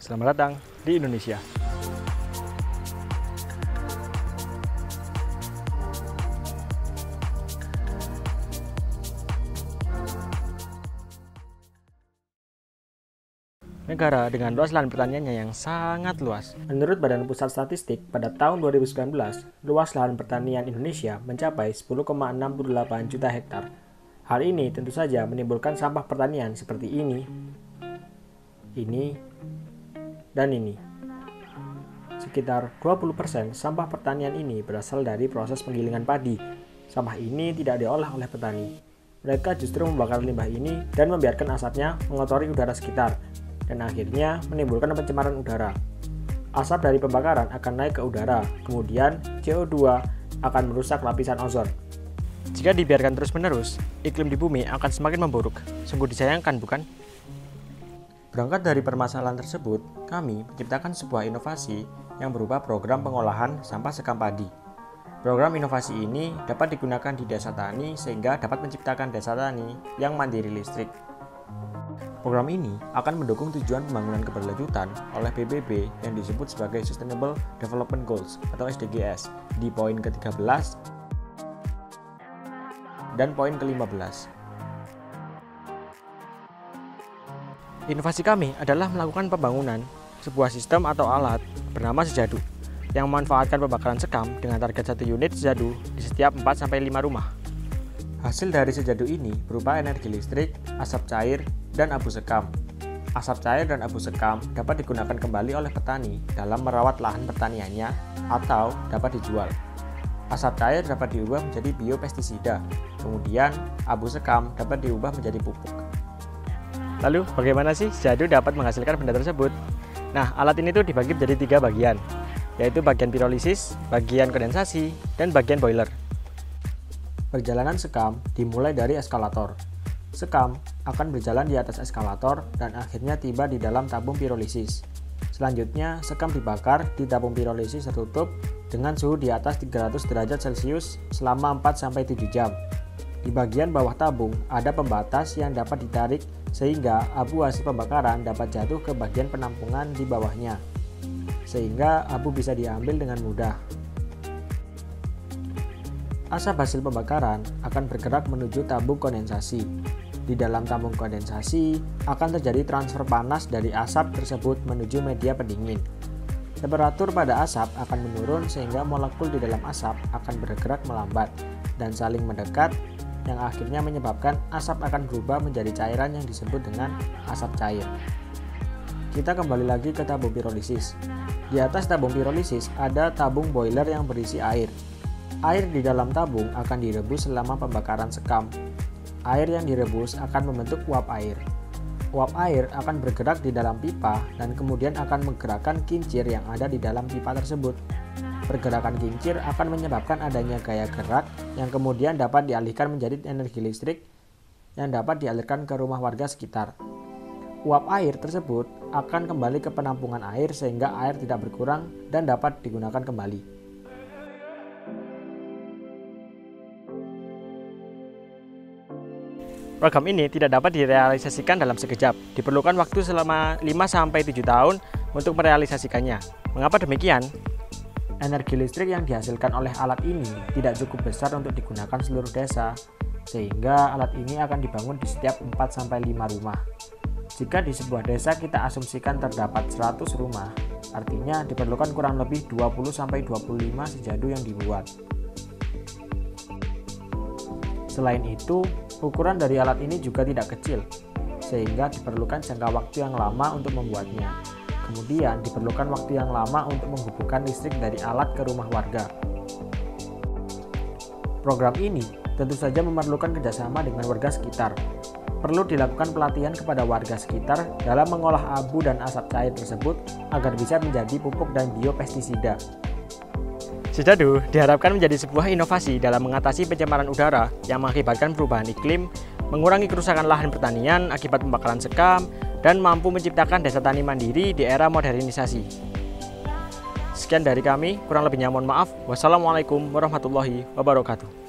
Selamat datang di Indonesia. Negara dengan luas lahan pertaniannya yang sangat luas. Menurut Badan Pusat Statistik, pada tahun 2019, luas lahan pertanian Indonesia mencapai 10,68 juta hektar. Hal ini tentu saja menimbulkan sampah pertanian seperti ini, dan ini. Sekitar 20% sampah pertanian ini berasal dari proses penggilingan padi. Sampah ini tidak diolah oleh petani. Mereka justru membakar limbah ini dan membiarkan asapnya mengotori udara sekitar, dan akhirnya menimbulkan pencemaran udara. Asap dari pembakaran akan naik ke udara, kemudian CO2 akan merusak lapisan ozon. Jika dibiarkan terus-menerus, iklim di bumi akan semakin memburuk. Sungguh disayangkan, bukan? Berangkat dari permasalahan tersebut, kami menciptakan sebuah inovasi yang berupa program pengolahan sampah sekam padi. Program inovasi ini dapat digunakan di desa tani sehingga dapat menciptakan desa tani yang mandiri listrik. Program ini akan mendukung tujuan pembangunan keberlanjutan oleh PBB yang disebut sebagai Sustainable Development Goals atau SDGs di poin ke-13 dan poin ke-15. Inovasi kami adalah melakukan pembangunan sebuah sistem atau alat bernama Sejadu yang memanfaatkan pembakaran sekam dengan target 1 unit sejadu di setiap 4-5 rumah. Hasil dari sejadu ini berupa energi listrik, asap cair, dan abu sekam. Asap cair dan abu sekam dapat digunakan kembali oleh petani dalam merawat lahan pertaniannya atau dapat dijual. Asap cair dapat diubah menjadi biopestisida, kemudian abu sekam dapat diubah menjadi pupuk. Lalu bagaimana sih sejadu dapat menghasilkan benda tersebut? Nah, alat ini tuh dibagi menjadi 3 bagian, yaitu bagian pirolisis, bagian kondensasi, dan bagian boiler. Perjalanan sekam dimulai dari eskalator. Sekam akan berjalan di atas eskalator dan akhirnya tiba di dalam tabung pirolisis. Selanjutnya, sekam dibakar di tabung pirolisis tertutup dengan suhu di atas 300 derajat Celcius selama 4-7 jam. Di bagian bawah tabung ada pembatas yang dapat ditarik sehingga abu hasil pembakaran dapat jatuh ke bagian penampungan di bawahnya, sehingga abu bisa diambil dengan mudah. Asap hasil pembakaran akan bergerak menuju tabung kondensasi. Di dalam tabung kondensasi akan terjadi transfer panas dari asap tersebut menuju media pendingin. Temperatur pada asap akan menurun sehingga molekul di dalam asap akan bergerak melambat dan saling mendekat, yang akhirnya menyebabkan asap akan berubah menjadi cairan yang disebut dengan asap cair. Kita kembali lagi ke tabung pirolisis. Di atas tabung pirolisis ada tabung boiler yang berisi air. Air di dalam tabung akan direbus selama pembakaran sekam. Air yang direbus akan membentuk uap air. Uap air akan bergerak di dalam pipa dan kemudian akan menggerakkan kincir yang ada di dalam pipa tersebut. Pergerakan kincir akan menyebabkan adanya gaya gerak yang kemudian dapat dialihkan menjadi energi listrik yang dapat dialirkan ke rumah warga sekitar. Uap air tersebut akan kembali ke penampungan air sehingga air tidak berkurang dan dapat digunakan kembali. Program ini tidak dapat direalisasikan dalam sekejap. Diperlukan waktu selama 5-7 tahun untuk merealisasikannya. Mengapa demikian? Energi listrik yang dihasilkan oleh alat ini tidak cukup besar untuk digunakan seluruh desa, sehingga alat ini akan dibangun di setiap 4-5 rumah. Jika di sebuah desa kita asumsikan terdapat 100 rumah, artinya diperlukan kurang lebih 20-25 sejadu yang dibuat. Selain itu, ukuran dari alat ini juga tidak kecil, sehingga diperlukan jangka waktu yang lama untuk membuatnya. Kemudian diperlukan waktu yang lama untuk menghubungkan listrik dari alat ke rumah warga. Program ini tentu saja memerlukan kerjasama dengan warga sekitar. Perlu dilakukan pelatihan kepada warga sekitar dalam mengolah abu dan asap cair tersebut agar bisa menjadi pupuk dan biopestisida. Sejadu diharapkan menjadi sebuah inovasi dalam mengatasi pencemaran udara yang mengakibatkan perubahan iklim, mengurangi kerusakan lahan pertanian akibat pembakaran sekam, dan mampu menciptakan desa tani mandiri di era modernisasi. Sekian dari kami, kurang lebihnya mohon maaf. Wassalamualaikum warahmatullahi wabarakatuh.